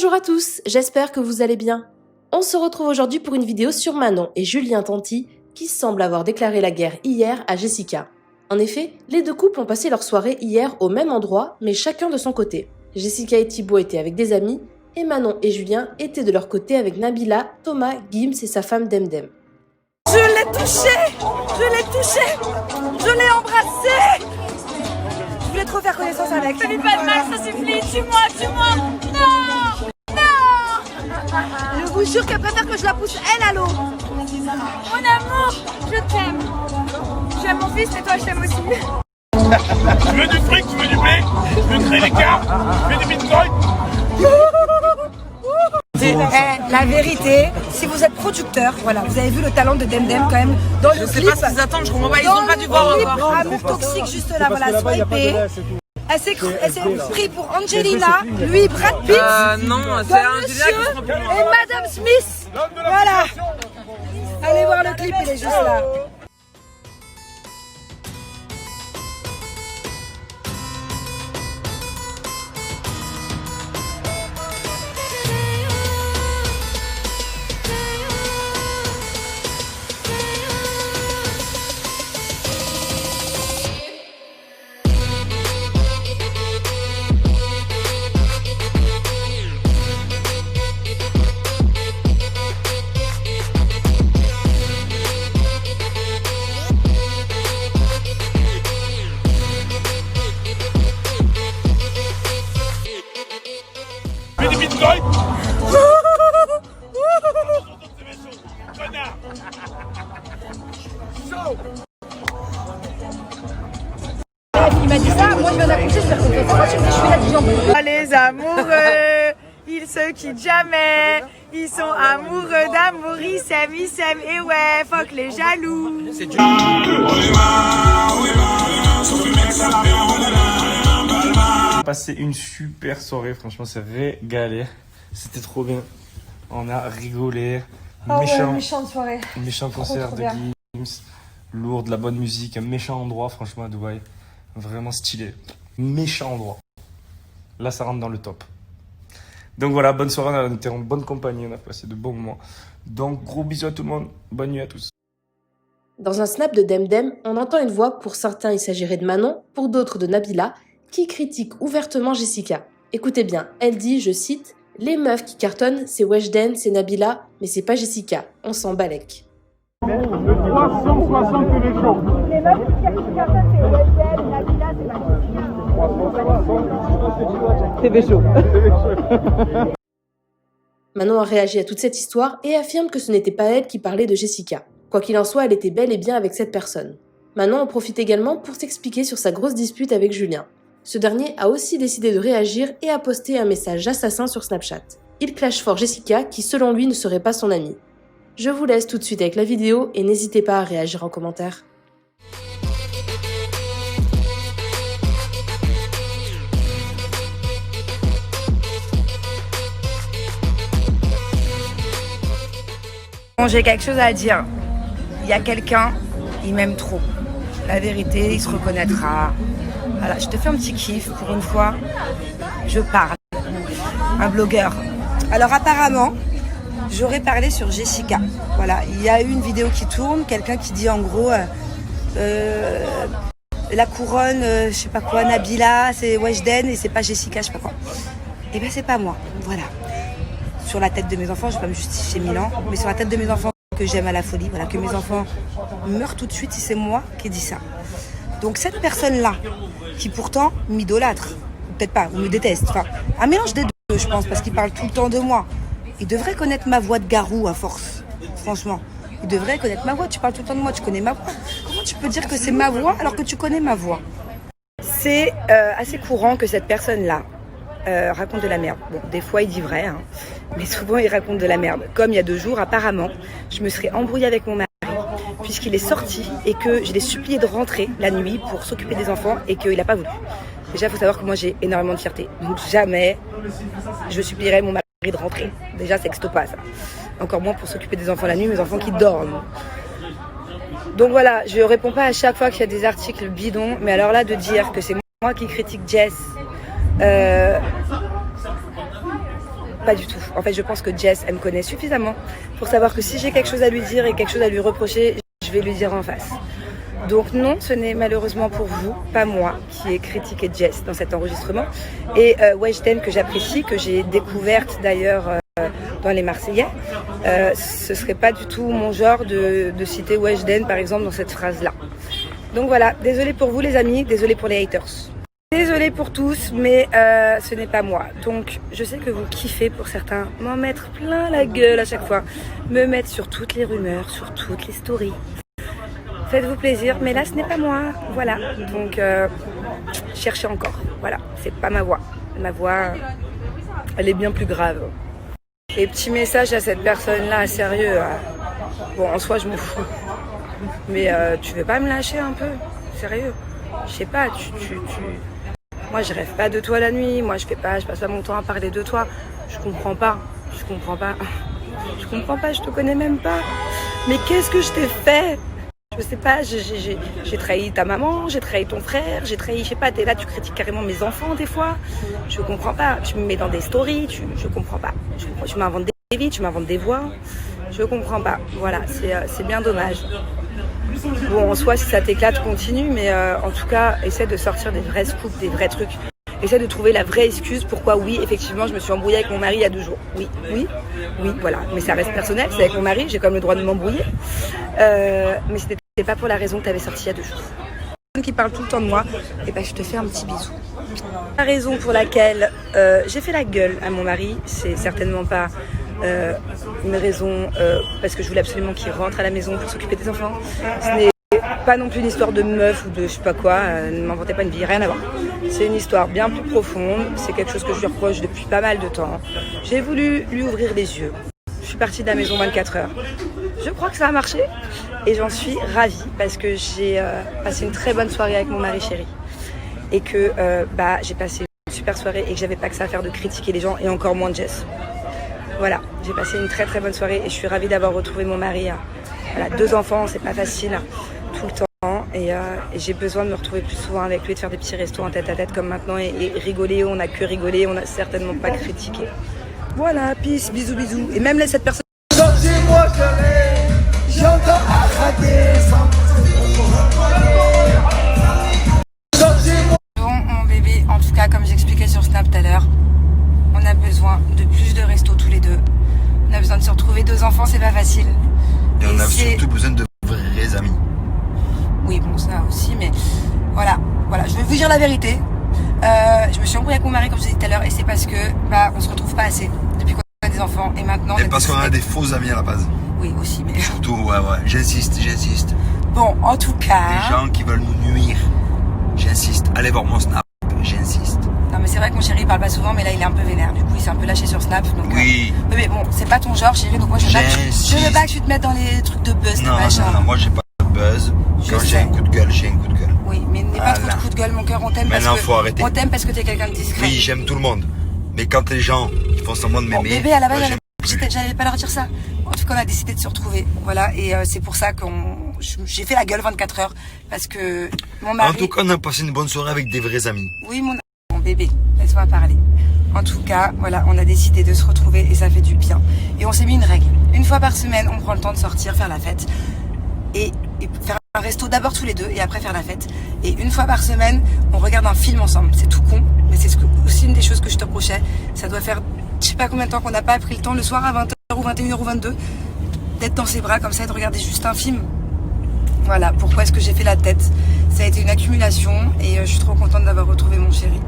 Bonjour à tous, j'espère que vous allez bien. On se retrouve aujourd'hui pour une vidéo sur Manon et Julien Tanti qui semblent avoir déclaré la guerre hier à Jessica. En effet, les deux couples ont passé leur soirée hier au même endroit mais chacun de son côté. Jessica et Thibaut étaient avec des amis et Manon et Julien étaient de leur côté avec Nabila, Thomas, Gims et sa femme Demdem. Je l'ai touché, je l'ai embrassé. Je voulais trop faire connaissance avec. Fais pas de mal, ça suffit, tue-moi. Non. Je vous jure qu'elle préfère que je la pousse elle à l'eau. Mon amour, je t'aime. J'aime mon fils et toi je t'aime aussi. Tu veux du fric, tu veux du blé, tu veux créer des cartes, tu veux des bitcoins. La vérité, si vous êtes producteur, voilà, vous avez vu le talent de Demdem quand même dans le clip. Je sais pas ce qu'ils attendent, je comprends pas, ils ont pas dû voir encore. Amour toxique juste là, voilà, swipé. Elle s'est pris pour Angelina, lui Brad Pitt. Non, c'est Angelina qui se prend pour moi. Et Madame Smith. Voilà. Allez voir le clip, il est juste là. Tu veux des bitcoins. Il m'a dit ça, moi je viens d'accoucher, je vais raconter. Pourquoi tu me dis je suis là du jambon? Les amoureux, ils se quittent jamais. Ils sont amoureux d'amour, ils s'aiment et ouais, fuck les jaloux. C'est du... Passé une super soirée, franchement c'est régalé, c'était trop bien, on a rigolé, méchante soirée. méchant concert trop de bien. Gims, lourd, de la bonne musique, un méchant endroit franchement à Dubaï, vraiment stylé, méchant endroit, là ça rentre dans le top. Donc voilà, bonne soirée, on était en bonne compagnie, on a passé de bons moments, donc gros bisous à tout le monde, bonne nuit à tous. Dans un snap de Demdem, on entend une voix, pour certains il s'agirait de Manon, pour d'autres de Nabila, qui critique ouvertement Jessica. Écoutez bien, elle dit, je cite, « Les meufs qui cartonnent, c'est Weshden, c'est Nabila, mais c'est pas Jessica, on s'en balèque. » 360 les jours. Les meufs qui cartonnent, c'est Weshden, Nabila, c'est pas Jessica. Manon a réagi à toute cette histoire et affirme que ce n'était pas elle qui parlait de Jessica. Quoi qu'il en soit, elle était bel et bien avec cette personne. Manon en profite également pour s'expliquer sur sa grosse dispute avec Julien. Ce dernier a aussi décidé de réagir et a posté un message assassin sur Snapchat. Il clash fort Jessica qui selon lui ne serait pas son amie. Je vous laisse tout de suite avec la vidéo et n'hésitez pas à réagir en commentaire. Bon, j'ai quelque chose à dire. Il y a quelqu'un, il m'aime trop. La vérité, il se reconnaîtra. Voilà, je te fais un petit kiff pour une fois. Je parle. Un blogueur. Alors apparemment, j'aurais parlé sur Jessica. Voilà, il y a eu une vidéo qui tourne, quelqu'un qui dit en gros la couronne, je sais pas quoi, Nabila, c'est Weshden et c'est pas Jessica, je sais pas quoi. Et ben c'est pas moi. Voilà. Sur la tête de mes enfants, je vais pas me justifier 1000 ans, mais sur la tête de mes enfants que j'aime à la folie, voilà, que mes enfants meurent tout de suite si c'est moi qui dis ça. Donc cette personne-là, qui pourtant m'idolâtre, peut-être pas, ou me déteste, enfin, un mélange des deux, je pense, parce qu'il parle tout le temps de moi. Il devrait connaître ma voix de garou à force, franchement. Il devrait connaître ma voix, tu parles tout le temps de moi, tu connais ma voix. Comment tu peux dire que c'est ma voix alors que tu connais ma voix? C'est assez courant que cette personne-là raconte de la merde. Bon, des fois il dit vrai, hein, mais souvent il raconte de la merde. Comme il y a 2 jours, apparemment, je me serais embrouillée avec mon mari puisqu'il est sorti et que je l'ai supplié de rentrer la nuit pour s'occuper des enfants et qu'il n'a pas voulu. Déjà, il faut savoir que moi j'ai énormément de fierté. Donc jamais je supplierai mon mari de rentrer. Déjà, ça n'existe pas ça. Encore moins pour s'occuper des enfants la nuit, mes enfants qui dorment. Donc voilà, je réponds pas à chaque fois qu'il y a des articles bidons, mais alors là, de dire que c'est moi qui critique Jess pas du tout. En fait, je pense que Jess, elle me connaît suffisamment pour savoir que si j'ai quelque chose à lui dire et quelque chose à lui reprocher, je vais lui dire en face. Donc non, ce n'est malheureusement pour vous, pas moi, qui ai critiqué Jess dans cet enregistrement. Et Weshden, que j'apprécie, que j'ai découverte d'ailleurs dans les Marseillais, ce serait pas du tout mon genre de citer Weshden par exemple dans cette phrase-là. Donc voilà, désolée pour vous les amis, désolée pour les haters. Désolée pour tous, mais ce n'est pas moi. Donc je sais que vous kiffez pour certains m'en mettre plein la gueule à chaque fois, me mettre sur toutes les rumeurs, sur toutes les stories. Faites-vous plaisir, mais là ce n'est pas moi, voilà. Donc cherchez encore, voilà, c'est pas ma voix. Ma voix, elle est bien plus grave. Et petit message à cette personne-là, sérieux. Bon, en soi, je me fous. Mais tu veux pas me lâcher un peu? Sérieux? Je sais pas, Moi, je rêve pas de toi la nuit. Moi, je passe pas mon temps à parler de toi. Je comprends pas. Je comprends pas, je te connais même pas. Mais qu'est-ce que je t'ai fait? Je sais pas, j'ai trahi ta maman, j'ai trahi ton frère, j'ai trahi, je sais pas, t'es là, tu critiques carrément mes enfants des fois. Je comprends pas, tu me mets dans des stories, je comprends pas. Tu m'inventes des vies, tu m'inventes des voix. Je comprends pas, voilà, c'est bien dommage. Bon, en soi, si ça t'éclate, continue, mais en tout cas, essaie de sortir des vrais scoops, des vrais trucs. Essaie de trouver la vraie excuse pourquoi, oui, effectivement, je me suis embrouillée avec mon mari il y a 2 jours. Oui, voilà. Mais ça reste personnel, c'est avec mon mari, j'ai quand même le droit de m'embrouiller. Mais c'était pas pour la raison que tu avais sorti il y a 2 jours. Qui parle tout le temps de moi, et ben je te fais un petit bisou. La raison pour laquelle j'ai fait la gueule à mon mari, c'est certainement pas une raison parce que je voulais absolument qu'il rentre à la maison pour s'occuper des enfants. Ce n'est pas non plus une histoire de meuf ou de je sais pas quoi, ne m'inventez pas une vie, rien à voir. C'est une histoire bien plus profonde, c'est quelque chose que je lui reproche depuis pas mal de temps. J'ai voulu lui ouvrir les yeux. Je suis partie de la maison 24 heures. Je crois que ça a marché et j'en suis ravie parce que j'ai passé une très bonne soirée avec mon mari chéri et que j'ai passé une super soirée et que j'avais pas que ça à faire de critiquer les gens et encore moins Jess. Voilà, j'ai passé une très très bonne soirée et je suis ravie d'avoir retrouvé mon mari. Voilà, 2 enfants, c'est pas facile tout le temps et j'ai besoin de me retrouver plus souvent avec lui, de faire des petits restos en tête à tête comme maintenant et rigoler. On a que rigolé, on a certainement pas critiqué. Voilà, peace, bisous, bisous. Et même cette personne. Bon, mon bébé, en tout cas, comme j'expliquais sur Snap tout à l'heure, on a besoin de plus de restos tous les 2. On a besoin de se retrouver 2 enfants, c'est pas facile. Et on a surtout besoin de vrais amis. Oui, bon, ça aussi, mais voilà, je vais vous dire la vérité. Je me suis embrouillée avec mon mari, comme je vous ai dit tout à l'heure, et c'est parce que on se retrouve pas assez depuis qu'on a des enfants, et maintenant. Et parce qu'on a des faux amis à la base. Oui, aussi, mais. Surtout, ouais, j'insiste. Bon, en tout cas. Les gens qui veulent nous nuire, j'insiste. Allez voir mon Snap, j'insiste. Non, mais c'est vrai que mon chéri il parle pas souvent, mais là il est un peu vénère. Du coup, il s'est un peu lâché sur Snap. Donc, oui. Mais bon, c'est pas ton genre, chéri, donc moi je veux pas que tu te mettes dans les trucs de buzz. Non, moi j'ai pas de buzz. Quand j'ai un coup de gueule, j'ai un coup de gueule. Oui, mais n'aie pas trop de coup de gueule, mon cœur, on t'aime. Maintenant, faut arrêter. On t'aime parce que t'es quelqu'un de discret. Oui, j'aime tout le monde. Mais quand les gens font semblant de m'aimer. Bébé, à la base, j'allais pas leur dire ça. En tout cas, on a décidé de se retrouver. Voilà, et c'est pour ça que j'ai fait la gueule 24 heures. Parce que mon mari. En tout cas, on a passé une bonne soirée avec des vrais amis. Oui, mon bébé, laisse-moi parler. En tout cas, voilà, on a décidé de se retrouver et ça fait du bien. Et on s'est mis une règle. 1 fois par semaine, on prend le temps de sortir, faire la fête. Et faire un resto d'abord tous les 2 et après faire la fête. Et 1 fois par semaine, on regarde un film ensemble. C'est tout con, mais c'est aussi une des choses que je te reprochais. Ça doit faire, je sais pas combien de temps qu'on n'a pas pris le temps le soir à 20h ou 21h ou 22 d'être dans ses bras comme ça et de regarder juste un film. Voilà, pourquoi est-ce que j'ai fait la tête? Ça a été une accumulation et je suis trop contente d'avoir retrouvé mon chéri.